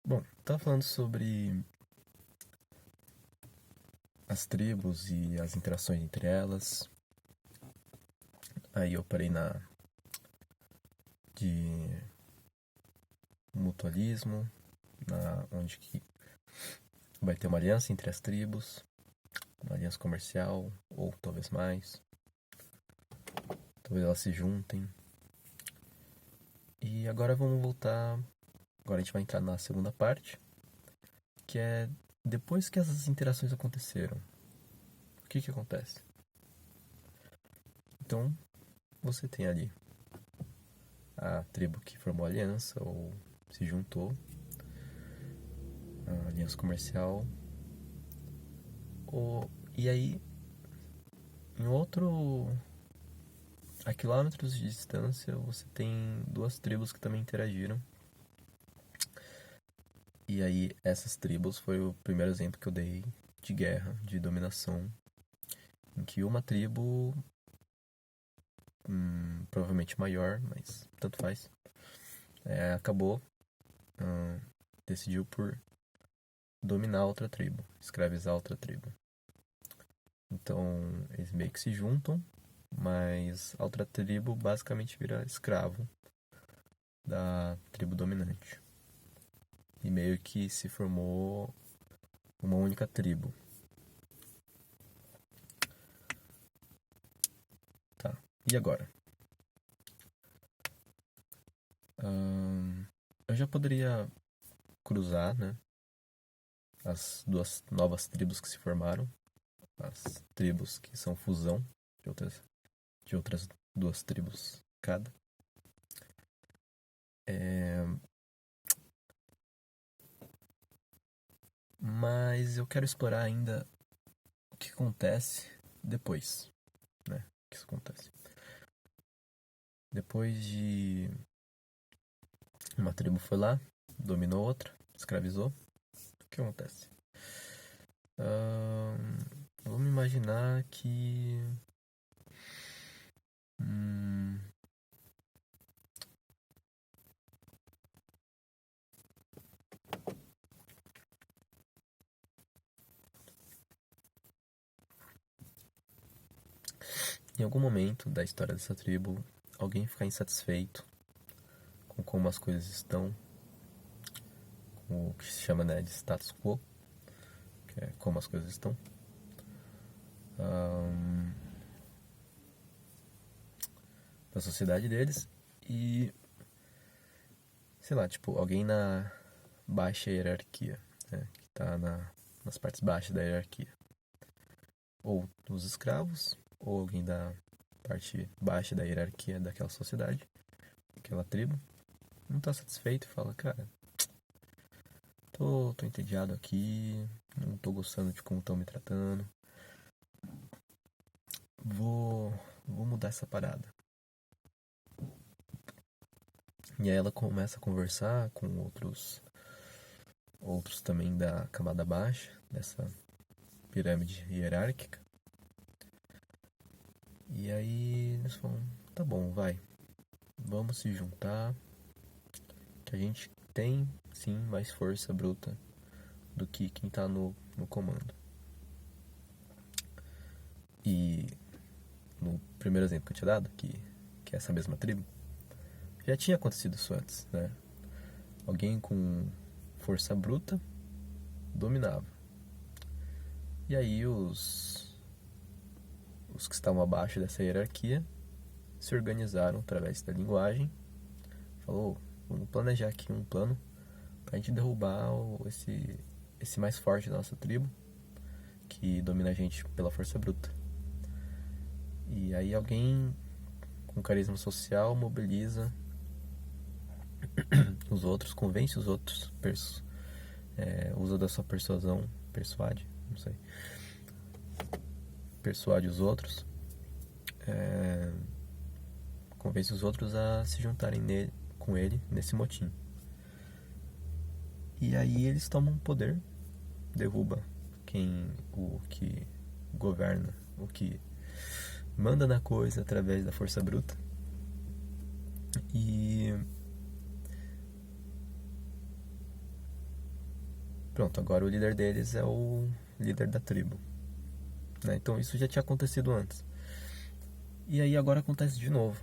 Bom, tava falando sobre as tribos e as interações entre elas. Aí eu parei na de mutualismo, onde que vai ter uma aliança entre as tribos, uma aliança comercial, ou talvez mais. Talvez elas se juntem. E agora vamos voltar. Agora a gente vai entrar na segunda parte, que é depois que essas interações aconteceram, o que que acontece? Então, você tem ali a tribo que formou a aliança ou se juntou, a aliança comercial. E aí, em outro. A quilômetros de distância, você tem duas tribos que também interagiram. E aí, essas tribos foi o primeiro exemplo que eu dei de guerra, de dominação, em que uma tribo, provavelmente maior, mas tanto faz, acabou, decidiu por dominar outra tribo, escravizar outra tribo. Então, eles meio que se juntam, mas a outra tribo basicamente vira escravo da tribo dominante. E meio que se formou uma única tribo. Tá. E agora? Eu já poderia cruzar, né? As duas novas tribos que se formaram. As tribos que são fusão de outras duas tribos cada. Mas eu quero explorar ainda o que acontece depois, né? O que isso acontece. Depois de uma tribo foi lá, dominou outra, escravizou. O que acontece? Vamos imaginar que em algum momento da história dessa tribo, alguém ficar insatisfeito com como as coisas estão, com o que se chama, né, de status quo, que é como as coisas estão. Da sociedade deles e, sei lá, tipo, alguém na baixa hierarquia, né, que tá nas partes baixas da hierarquia. Ou os escravos, ou alguém da parte baixa da hierarquia daquela sociedade, aquela tribo, não tá satisfeito e fala, cara, tô entediado aqui, não tô gostando de como estão me tratando, vou mudar essa parada. E aí ela começa a conversar com outros também da camada baixa, dessa pirâmide hierárquica. E aí eles falam, tá bom, vai, vamos se juntar, que a gente tem sim mais força bruta do que quem tá no comando. E no primeiro exemplo que eu tinha dado, que é essa mesma tribo, já tinha acontecido isso antes, né? Alguém com força bruta dominava. E aí os que estavam abaixo dessa hierarquia se organizaram através da linguagem. Falou, vamos planejar aqui um plano pra gente derrubar esse mais forte da nossa tribo, que domina a gente pela força bruta. E aí alguém com carisma social mobiliza os outros, convence os outros, usa da sua persuasão, persuade, não sei, persuade os outros, convence os outros a se juntarem com ele nesse motim. E aí eles tomam poder, derruba o que governa, o que manda na coisa através da força bruta. E Pronto, agora o líder deles é o líder da tribo, né? Então isso já tinha acontecido antes. E aí agora acontece de novo.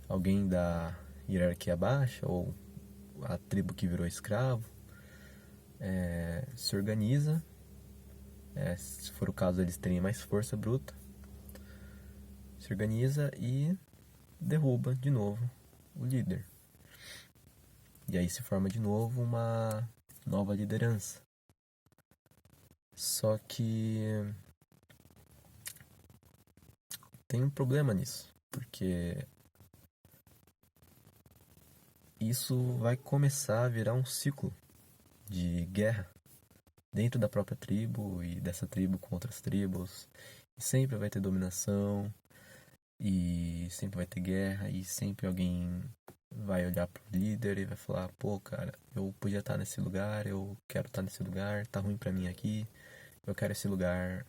Alguém da hierarquia baixa, ou a tribo que virou escravo, se organiza, se for o caso eles terem mais força bruta, se organiza e derruba de novo o líder. E aí se forma de novo uma nova liderança. Só que tem um problema nisso, porque isso vai começar a virar um ciclo de guerra dentro da própria tribo e dessa tribo com outras tribos. E sempre vai ter dominação, e sempre vai ter guerra, e sempre alguém vai olhar pro líder e vai falar: pô, cara, eu podia estar nesse lugar, eu quero estar nesse lugar, tá ruim pra mim aqui, eu quero esse lugar.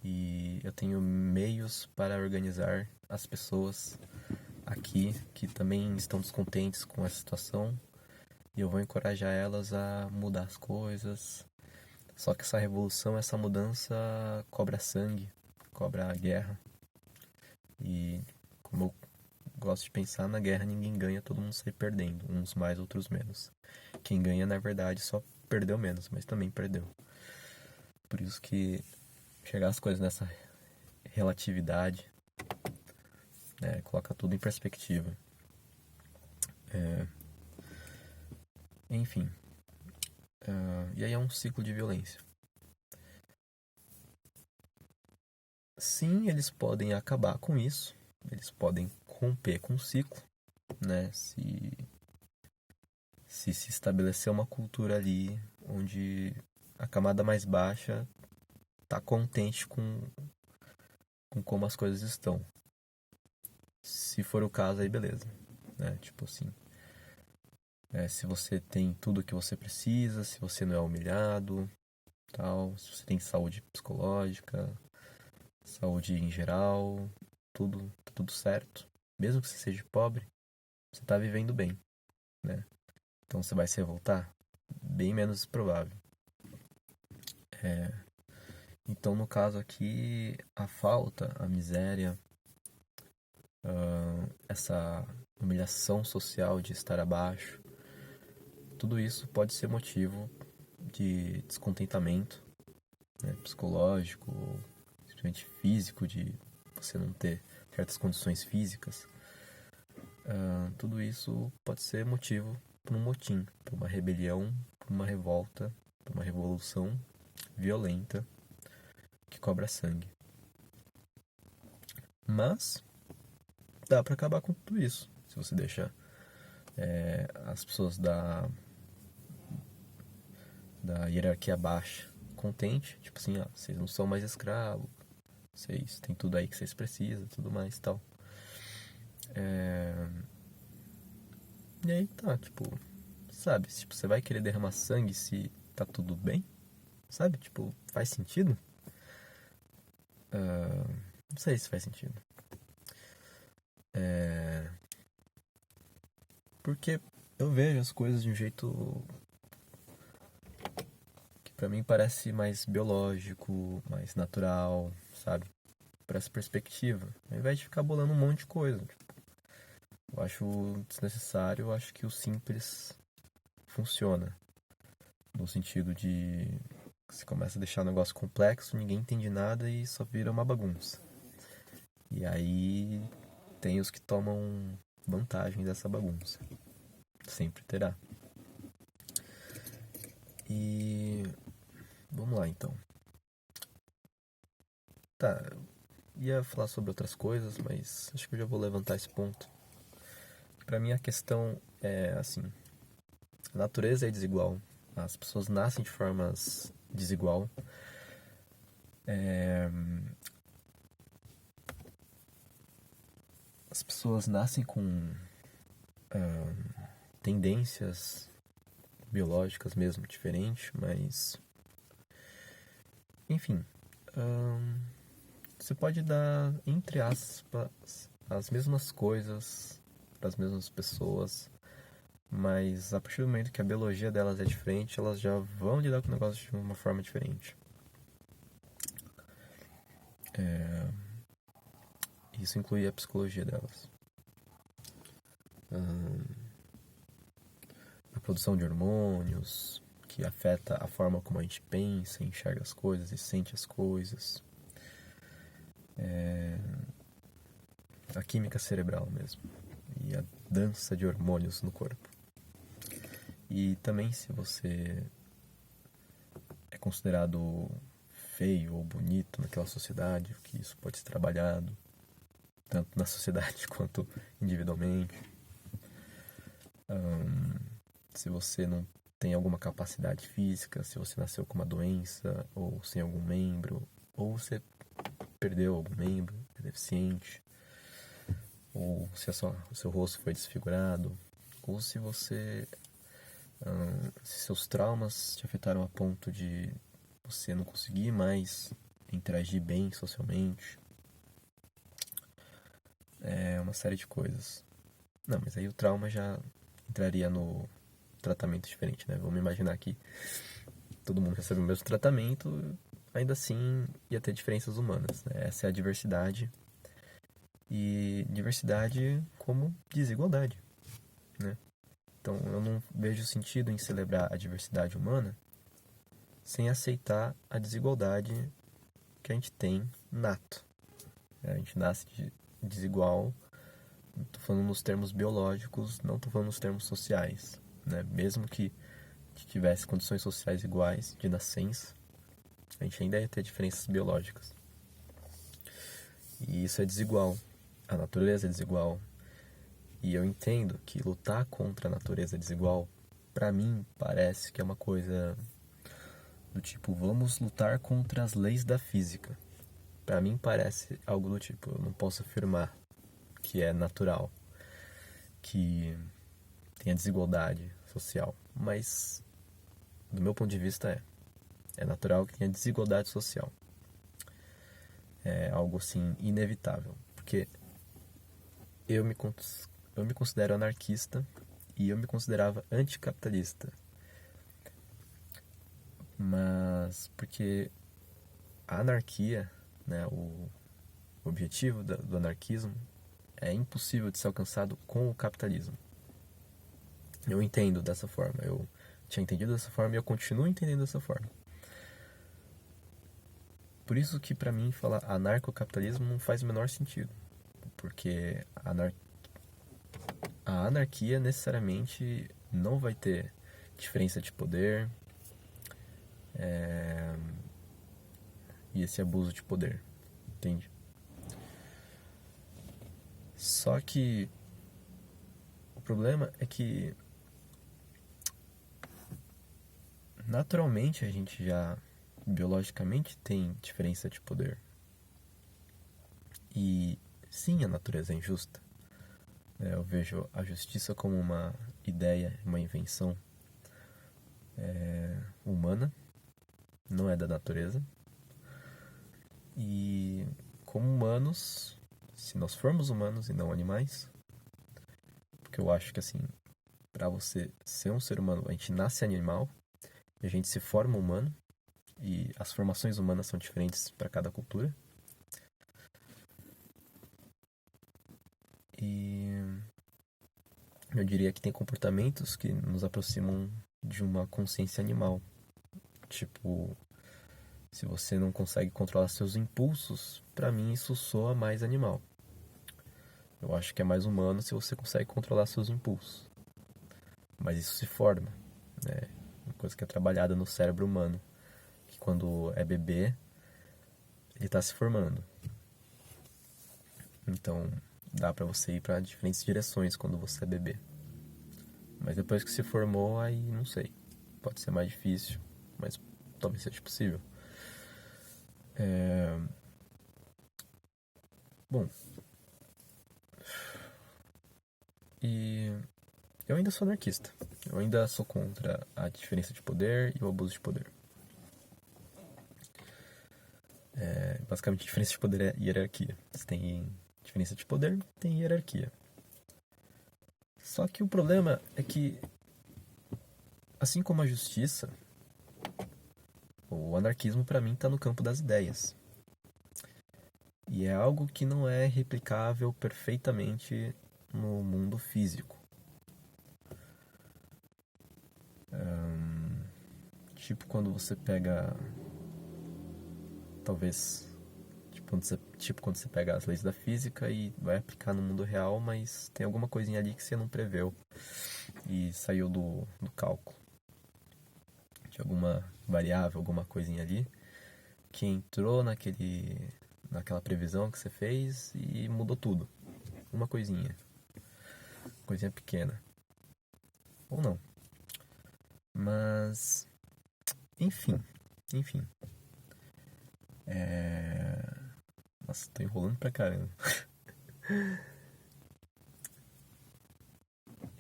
E eu tenho meios para organizar as pessoas aqui que também estão descontentes com essa situação, e eu vou encorajar elas a mudar as coisas. Só que essa revolução, essa mudança cobra sangue, cobra guerra. E como eu gosto de pensar, na guerra ninguém ganha, todo mundo sai perdendo, uns mais, outros menos. Quem ganha, na verdade, só perdeu menos, mas também perdeu. Por isso que chegar as coisas nessa relatividade, né, coloca tudo em perspectiva. Enfim, e aí é um ciclo de violência. Sim, eles podem acabar com isso, eles podem romper com o ciclo, né? Se estabelecer uma cultura ali onde a camada mais baixa está contente com como as coisas estão. Se for o caso, aí beleza, né? Tipo assim, se você tem tudo o que você precisa, se você não é humilhado, tal, se você tem saúde psicológica, saúde em geral, tudo certo. Mesmo que você seja pobre, você está vivendo bem, né? Então você vai se revoltar? Bem menos provável. Então, no caso aqui, a falta, a miséria, essa humilhação social de estar abaixo, tudo isso pode ser motivo de descontentamento, né, psicológico, simplesmente físico, de você não ter certas condições físicas. Tudo isso pode ser motivo para um motim, para uma rebelião, para uma revolta, para uma revolução violenta que cobra sangue. Mas dá para acabar com tudo isso se você deixar as pessoas da hierarquia baixa contente, tipo assim, ó, vocês não são mais escravos, vocês têm tudo aí que vocês precisam, tudo mais e tal. E aí tá, tipo, sabe, tipo, você vai querer derramar sangue se tá tudo bem? Sabe? Tipo, faz sentido? Não sei se faz sentido. Porque eu vejo as coisas de um jeito que pra mim parece mais biológico, mais natural, sabe? Por essa perspectiva. Ao invés de ficar bolando um monte de coisa. Eu acho desnecessário, eu acho que o simples funciona. No sentido de você começa a deixar o negócio complexo, ninguém entende nada e só vira uma bagunça. E aí tem os que tomam vantagem dessa bagunça. Sempre terá. E vamos lá então. Tá, ia falar sobre outras coisas, mas acho que eu já vou levantar esse ponto. Pra mim a questão é assim, a natureza é desigual, as pessoas nascem de formas desigual. As pessoas nascem com tendências biológicas mesmo diferentes, mas enfim, você pode dar, entre aspas, as mesmas coisas para as mesmas pessoas mas a partir do momento que a biologia delas é diferente, elas já vão lidar com o negócio de uma forma diferente. Isso inclui a psicologia delas. A produção de hormônios, que afeta a forma como a gente pensa, enxerga as coisas e sente as coisas. A química cerebral mesmo. E a dança de hormônios no corpo. E também se você é considerado feio ou bonito naquela sociedade, que isso pode ser trabalhado, tanto na sociedade quanto individualmente. Se você não tem alguma capacidade física, se você nasceu com uma doença, ou sem algum membro, ou você perdeu algum membro, é deficiente, ou se o seu rosto foi desfigurado, ou se você se seus traumas te afetaram a ponto de você não conseguir mais interagir bem socialmente. É uma série de coisas. Não, mas aí o trauma já entraria no tratamento diferente, né? Vamos imaginar que todo mundo recebe o mesmo tratamento, ainda assim ia ter diferenças humanas, né? Essa é a diversidade. E diversidade como desigualdade, né? Então eu não vejo sentido em celebrar a diversidade humana sem aceitar a desigualdade que a gente tem nato. A gente nasce desigual, estou falando nos termos biológicos, não estou falando nos termos sociais, né? Mesmo que tivesse condições sociais iguais de nascença, a gente ainda ia ter diferenças biológicas. E isso é desigual. A natureza é desigual. E eu entendo que lutar contra a natureza desigual, para mim, parece que é uma coisa do tipo, vamos lutar contra as leis da física. Para mim parece algo do tipo, eu não posso afirmar que é natural, que tenha desigualdade social, mas do meu ponto de vista é natural que tenha desigualdade social. É algo assim inevitável, porque eu me considero anarquista e eu me considerava anticapitalista. Mas porque a anarquia, né, o objetivo do anarquismo é impossível de ser alcançado com o capitalismo. Eu entendo dessa forma, eu tinha entendido dessa forma e eu continuo entendendo dessa forma. Por isso que para mim falar anarcocapitalismo não faz o menor sentido, porque a anarquia necessariamente não vai ter diferença de poder e esse abuso de poder, entende? Só que o problema é que naturalmente a gente já biologicamente tem diferença de poder. E sim, a natureza é injusta. Eu vejo a justiça como uma ideia, uma invenção humana, não é da natureza. E como humanos, se nós formos humanos e não animais, porque eu acho que assim, para você ser um ser humano, a gente nasce animal e a gente se forma humano, e as formações humanas são diferentes para cada cultura. E eu diria que tem comportamentos que nos aproximam de uma consciência animal. Tipo, se você não consegue controlar seus impulsos, para mim isso soa mais animal. Eu acho que é mais humano se você consegue controlar seus impulsos. Mas isso se forma, né? Uma coisa que é trabalhada no cérebro humano, que quando é bebê, ele está se formando. Então, dá para você ir para diferentes direções quando você é bebê. Mas depois que se formou, aí não sei. Pode ser mais difícil, mas talvez seja possível. Bom, e eu ainda sou anarquista. Eu ainda sou contra a diferença de poder e o abuso de poder. Basicamente, diferença de poder é hierarquia. Se tem diferença de poder, tem hierarquia. Só que o problema é que, assim como a justiça, o anarquismo para mim está no campo das ideias. E é algo que não é replicável perfeitamente no mundo físico. Tipo quando você pega, talvez, quando você pega as leis da física e vai aplicar no mundo real, mas tem alguma coisinha ali que você não preveu e saiu do cálculo. De alguma variável, alguma coisinha ali que entrou naquela previsão que você fez e mudou tudo. Uma coisinha pequena. Ou não. Mas, enfim. Nossa, tô enrolando pra caramba.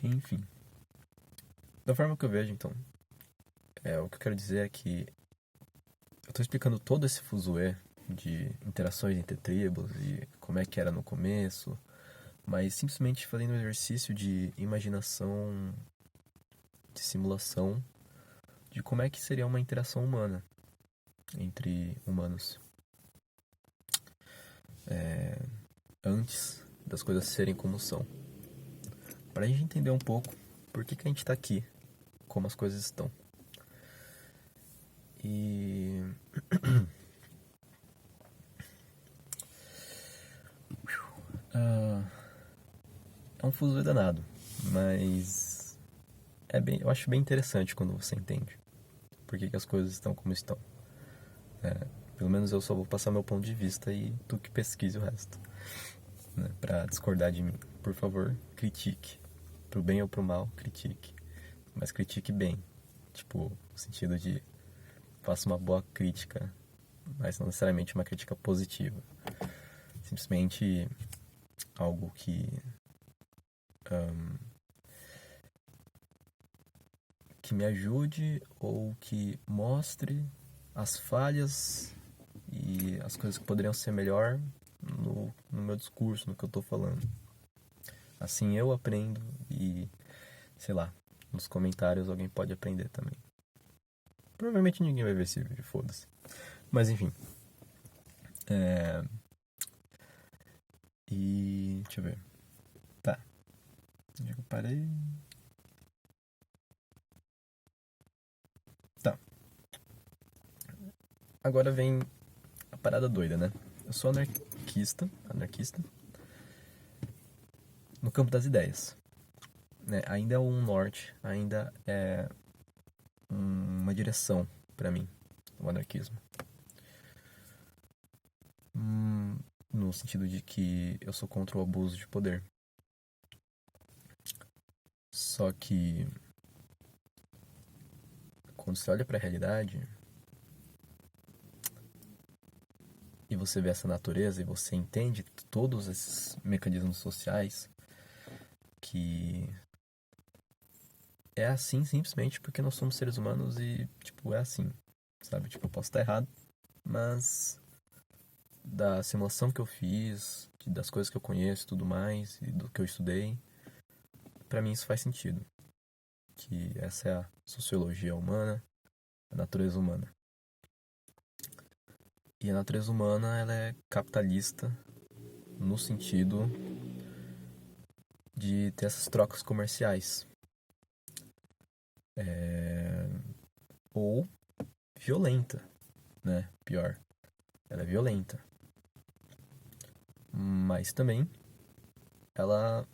Enfim. Da forma que eu vejo, então, o que eu quero dizer é que eu tô explicando todo esse fuzuê de interações entre tribos e como é que era no começo, mas simplesmente fazendo um exercício de imaginação, de simulação, de como é que seria uma interação humana entre humanos. Antes das coisas serem como são. Pra gente entender um pouco por que a gente tá aqui, como as coisas estão. E é um fuzuê danado, mas eu acho bem interessante quando você entende por que as coisas estão como estão. Pelo menos eu só vou passar meu ponto de vista e tu que pesquise o resto. Né? Pra discordar de mim, por favor, critique. Pro bem ou pro mal, critique. Mas critique bem. Tipo, no sentido de faça uma boa crítica, mas não necessariamente uma crítica positiva. Simplesmente algo que me ajude ou que mostre as falhas e as coisas que poderiam ser melhor no meu discurso, no que eu tô falando. Assim eu aprendo e, sei lá, nos comentários alguém pode aprender também. Provavelmente ninguém vai ver esse vídeo, foda-se. Mas enfim. E. Deixa eu ver. Tá. Onde é que eu parei? Tá. Agora vem a parada doida, né? Eu sou anarquista no campo das ideias. Né? Ainda é um norte, ainda é uma direção pra mim, o anarquismo. No sentido de que eu sou contra o abuso de poder. Só que quando você olha pra realidade e você vê essa natureza e você entende todos esses mecanismos sociais que é assim simplesmente porque nós somos seres humanos e, tipo, é assim, sabe? Tipo, eu posso estar errado, mas da simulação que eu fiz, das coisas que eu conheço e tudo mais, e do que eu estudei, pra mim isso faz sentido. Que essa é a sociologia humana, a natureza humana. E a natureza humana, ela é capitalista no sentido de ter essas trocas comerciais. Ou violenta, né? Pior, ela é violenta. Mas também ela,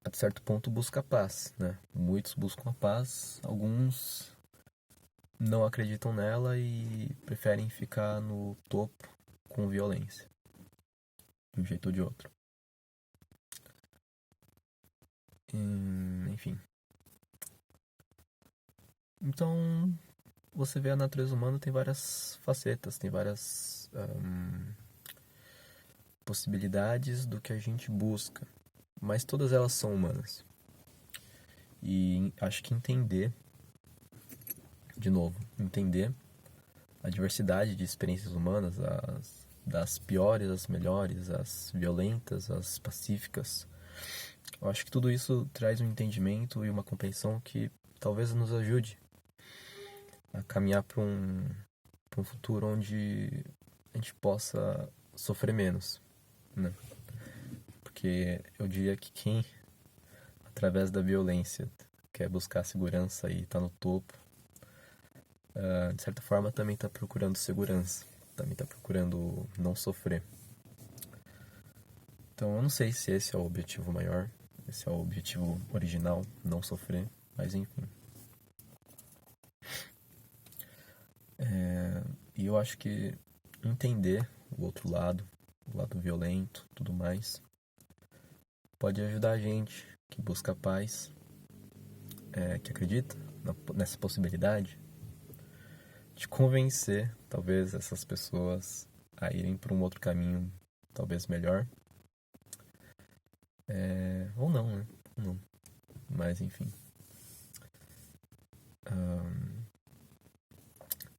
a certo ponto, busca a paz, né? Muitos buscam a paz, alguns não acreditam nela e preferem ficar no topo com violência, de um jeito ou de outro. Enfim. Então, você vê a natureza humana tem várias facetas, tem várias possibilidades do que a gente busca, mas todas elas são humanas. E acho que entender, de novo, entender a diversidade de experiências humanas, das piores às melhores, as violentas, as pacíficas, Eu acho que tudo isso traz um entendimento e uma compreensão que talvez nos ajude a caminhar para um futuro onde a gente possa sofrer menos, né? Porque eu diria que quem, através da violência, quer buscar segurança e tá no topo, de certa forma também está procurando segurança, também está procurando não sofrer. Então eu não sei se esse é o objetivo maior, esse é o objetivo original, não sofrer, mas enfim. E eu acho que entender o outro lado, o lado violento, tudo mais, pode ajudar a gente que busca paz, que acredita nessa possibilidade, de convencer, talvez, essas pessoas a irem por um outro caminho, talvez melhor. Ou não, né? Ou não. Mas, enfim.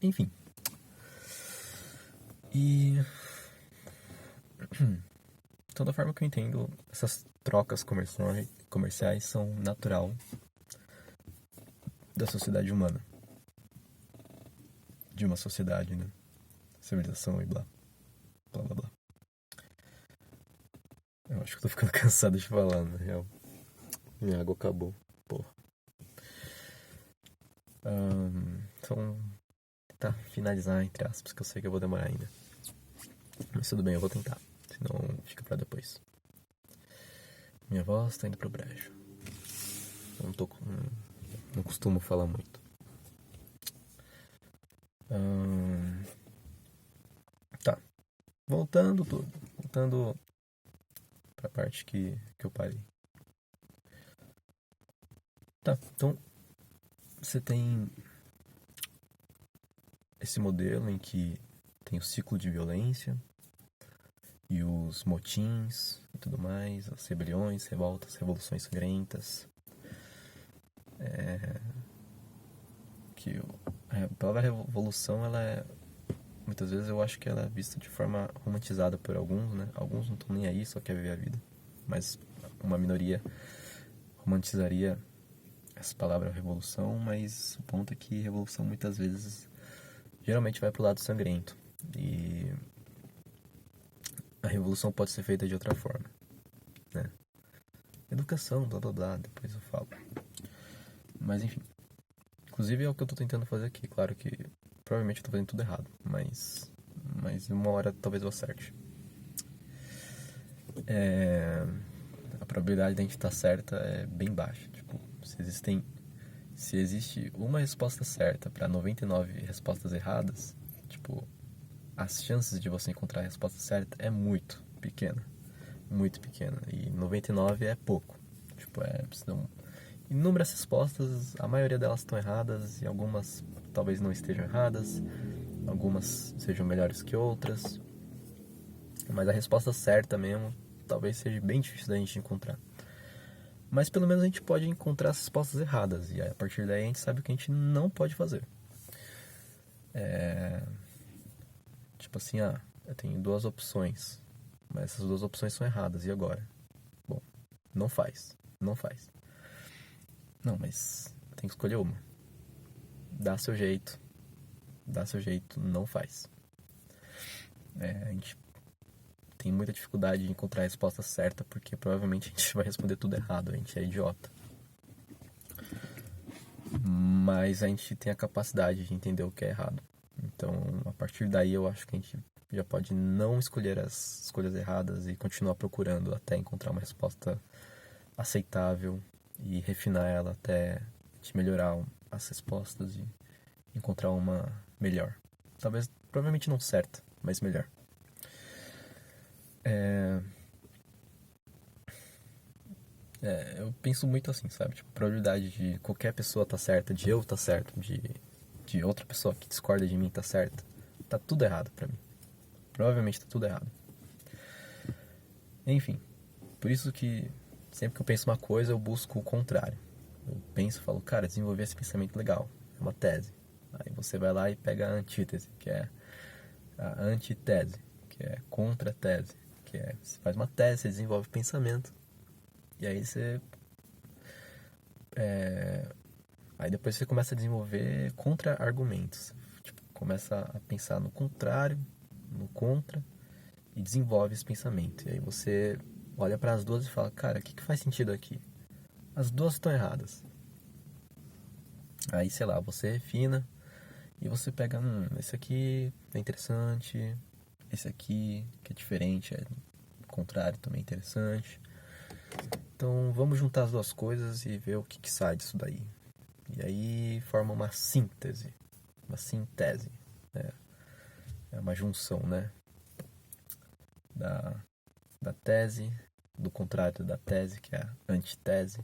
Enfim. E... Então, da forma que eu entendo, essas trocas comerciais são natural da sociedade humana. De uma sociedade, né? Civilização e blá. Blá, blá, blá. Eu acho que eu tô ficando cansado de falar, na real. Minha água acabou. Porra. Então, tá, finalizar, entre aspas, que eu sei que eu vou demorar ainda. Mas tudo bem, eu vou tentar. Senão fica pra depois. Minha voz tá indo pro brejo. Não costumo falar muito. Tá. Voltando pra parte que eu parei. Tá, então você tem esse modelo em que tem o ciclo de violência e os motins e tudo mais, as rebeliões, revoltas, revoluções sangrentas. Que a palavra revolução, ela é, muitas vezes eu acho que ela é vista de forma romantizada por alguns, né? Alguns não estão nem aí, só quer viver a vida. Mas uma minoria romantizaria essa palavra revolução, mas o ponto é que revolução muitas vezes geralmente vai pro lado sangrento. E a revolução pode ser feita de outra forma, né? Educação, blá blá blá, depois eu falo. Mas enfim. Inclusive é o que eu tô tentando fazer aqui. Claro que provavelmente eu tô fazendo tudo errado, mas uma hora talvez eu acerte. A probabilidade de a gente estar certa é bem baixa. Tipo, se existe uma resposta certa para 99 respostas erradas, tipo, as chances de você encontrar a resposta certa é muito pequena. Muito pequena. E 99 é pouco. Tipo, precisam inúmeras respostas, a maioria delas estão erradas e algumas talvez não estejam erradas, algumas sejam melhores que outras, mas a resposta certa mesmo talvez seja bem difícil da gente encontrar. Mas pelo menos a gente pode encontrar as respostas erradas e a partir daí a gente sabe o que a gente não pode fazer. Tipo assim, eu tenho duas opções, mas essas duas opções são erradas, e agora? Bom, não faz. Não, mas tem que escolher uma. Dá seu jeito, não faz. A gente tem muita dificuldade de encontrar a resposta certa porque provavelmente a gente vai responder tudo errado, a gente é idiota. Mas a gente tem a capacidade de entender o que é errado. Então, a partir daí eu acho que a gente já pode não escolher as escolhas erradas e continuar procurando até encontrar uma resposta aceitável e refinar ela até a gente melhorar as respostas e encontrar uma melhor. Talvez, provavelmente não certa, mas melhor. Eu penso muito assim, sabe? Tipo, a probabilidade de qualquer pessoa tá certa, de eu tá certo, de outra pessoa que discorda de mim tá certa, tá tudo errado pra mim. Provavelmente tá tudo errado. Enfim, por isso que sempre que eu penso uma coisa, eu busco o contrário. Eu penso e falo, cara, desenvolver esse pensamento legal, é uma tese. Aí você vai lá e pega a antítese, que é a antitese, que é contra-tese, que é você faz uma tese, você desenvolve pensamento. E aí aí depois você começa a desenvolver contra-argumentos. Tipo, começa a pensar no contrário, no contra, e desenvolve esse pensamento. E aí você olha para as duas e fala, cara, o que faz sentido aqui? As duas estão erradas. Aí, sei lá, você refina e você pega, esse aqui é interessante, esse aqui que é diferente, é contrário também é interessante. Então vamos juntar as duas coisas e ver o que sai disso daí. E aí forma uma síntese, uma síntese. Né? É uma junção, né? Da, da tese, do contrário da tese, que é a antítese.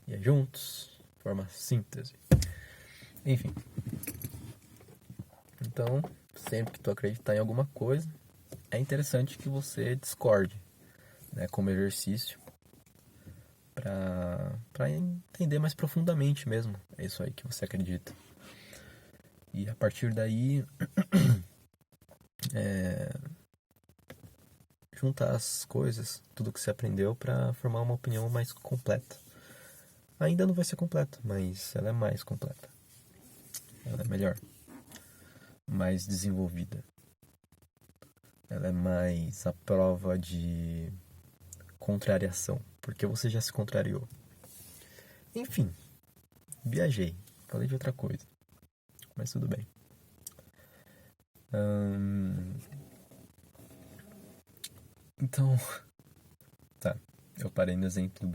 E aí juntos forma síntese. Enfim. Então, sempre que tu acreditar em alguma coisa, é interessante que você discorde, né? Como exercício. Para entender mais profundamente mesmo. É isso aí que você acredita. E a partir daí, juntar as coisas, tudo que você aprendeu, para formar uma opinião mais completa. Ainda não vai ser completa, mas ela é mais completa. Ela é melhor, mais desenvolvida. Ela é mais à prova de contrariação, porque você já se contrariou. Enfim, viajei, falei de outra coisa, mas tudo bem. Então, tá, eu parei no exemplo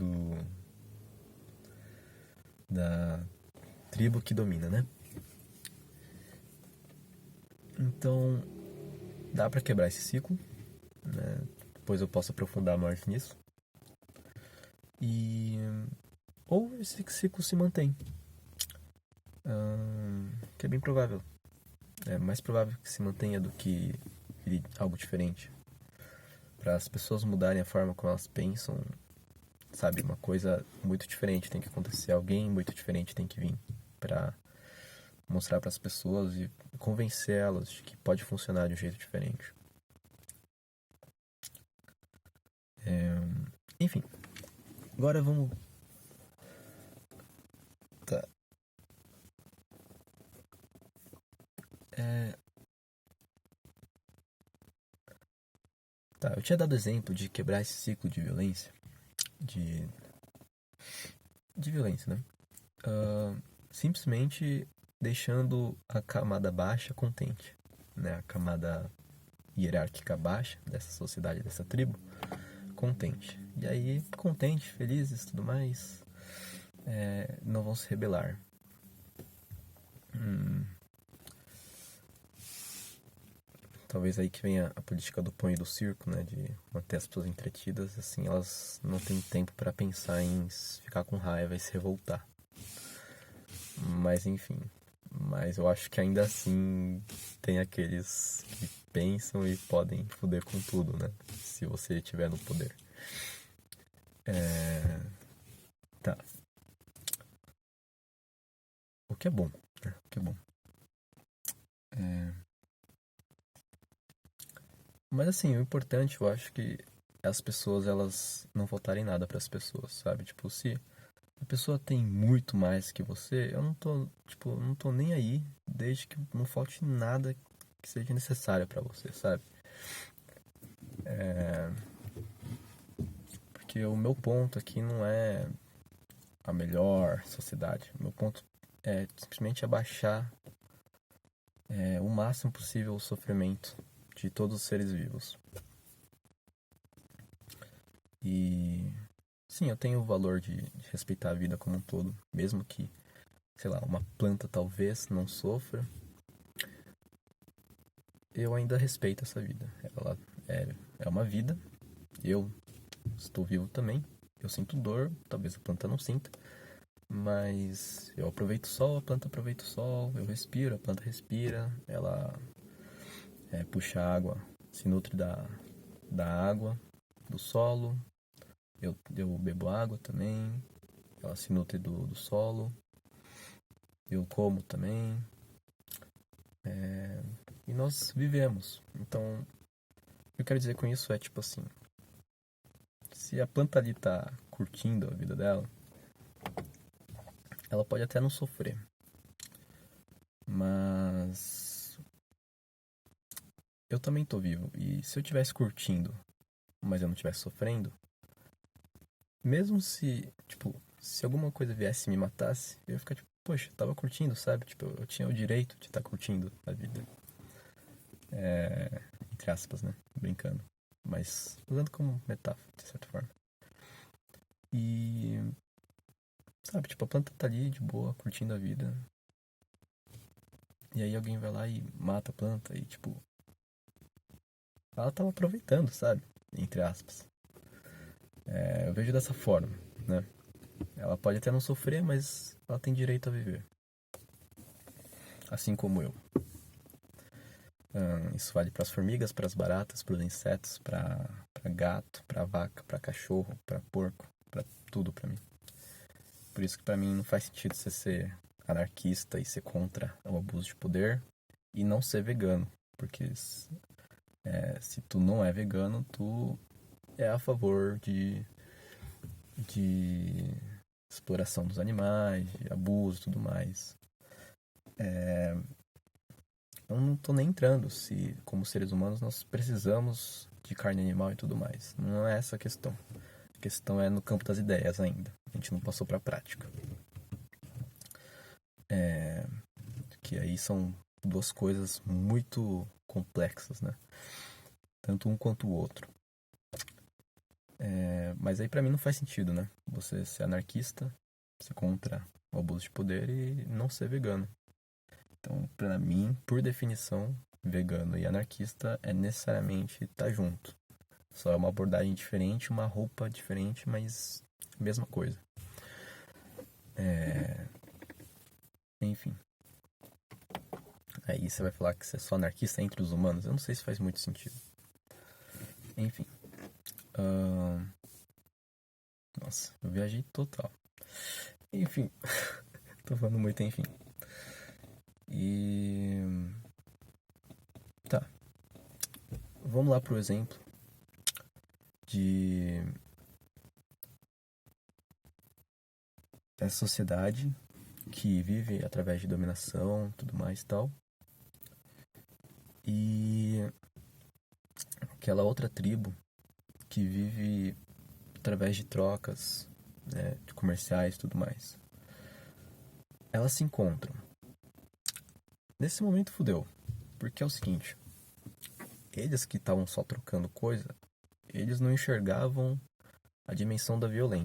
da tribo que domina, né? Então, dá pra quebrar esse ciclo, né? Depois eu posso aprofundar mais nisso. E ou esse ciclo se mantém, que é bem provável. É mais provável que se mantenha do que vire algo diferente. Para as pessoas mudarem a forma como elas pensam, sabe, uma coisa muito diferente tem que acontecer, alguém muito diferente tem que vir para mostrar para as pessoas e convencer elas de que pode funcionar de um jeito diferente. Enfim, agora vamos. Tá. Tá, eu tinha dado exemplo de quebrar esse ciclo de violência, de, de violência, né? Simplesmente deixando a camada baixa contente, né? A camada hierárquica baixa dessa sociedade, dessa tribo, contente. E aí, contente, felizes, tudo mais, não vão se rebelar. Talvez aí que venha a política do pão e do circo, né? De manter as pessoas entretidas, assim, elas não têm tempo para pensar em ficar com raiva e se revoltar. Mas enfim, mas eu acho que ainda assim tem aqueles que pensam e podem foder com tudo, né? Se você estiver no poder. Tá. O que é bom, né? O que é bom. Mas assim, o importante eu acho que as pessoas, elas não faltarem nada para as pessoas, sabe? Tipo, se a pessoa tem muito mais que você, eu não tô, tipo, não tô nem aí, desde que não falte nada que seja necessário para você, sabe? Porque o meu ponto aqui não é a melhor sociedade. O meu ponto é simplesmente abaixar o máximo possível o sofrimento de todos os seres vivos. E sim, eu tenho o valor de respeitar a vida como um todo, mesmo que, sei lá, uma planta talvez não sofra, eu ainda respeito essa vida. Ela é uma vida, eu estou vivo também, eu sinto dor, talvez a planta não sinta, mas eu aproveito o sol, a planta aproveita o sol, eu respiro, a planta respira, ela puxa água, se nutre da água, do solo, eu bebo água também, ela se nutre do solo, eu como também, e nós vivemos. Então, o que eu quero dizer com isso é tipo assim, Se a planta ali tá curtindo a vida dela, ela pode até não sofrer. Mas eu também tô vivo. E se eu tivesse curtindo, mas eu não tivesse sofrendo, mesmo se, tipo, se alguma coisa viesse e me matasse, eu ia ficar tipo, poxa, eu tava curtindo, sabe? Tipo, eu tinha o direito de estar curtindo a vida. Entre aspas, né? Brincando. Mas usando como metáfora, de certa forma. E, sabe, tipo, a planta tá ali de boa, curtindo a vida. E aí alguém vai lá e mata a planta e, tipo, ela tava aproveitando, sabe? Entre aspas. Eu vejo dessa forma, né? Ela pode até não sofrer, mas ela tem direito a viver. Assim como eu. Isso vale para as formigas, para as baratas, para os insetos, para gato, para vaca, para cachorro, para porco, para tudo para mim. Por isso que para mim não faz sentido você ser anarquista e ser contra o abuso de poder e não ser vegano, porque se tu não é vegano, tu é a favor de exploração dos animais, de abuso e tudo mais. Eu não tô nem entrando se, como seres humanos, nós precisamos de carne animal e tudo mais. Não é essa a questão. A questão é no campo das ideias ainda. A gente não passou pra prática. Que aí são duas coisas muito complexas, né? Tanto um quanto o outro. Mas aí pra mim não faz sentido, né? Você ser anarquista, ser contra o abuso de poder e não ser vegano. Então, pra mim, por definição, vegano e anarquista é necessariamente estar junto. Só é uma abordagem diferente, uma roupa diferente, mas mesma coisa. Enfim. Aí você vai falar que você é só anarquista entre os humanos? Eu não sei se faz muito sentido. Enfim. Nossa, eu viajei total. Enfim. Tô falando muito, enfim. E. Tá. Vamos lá pro exemplo de essa sociedade que vive através de dominação, tudo mais e tal. E aquela outra tribo que vive através de trocas, né, de comerciais e tudo mais. Elas se encontram. Nesse momento fudeu. Porque é o seguinte, eles que estavam só trocando coisa, eles não enxergavam a dimensão da violência.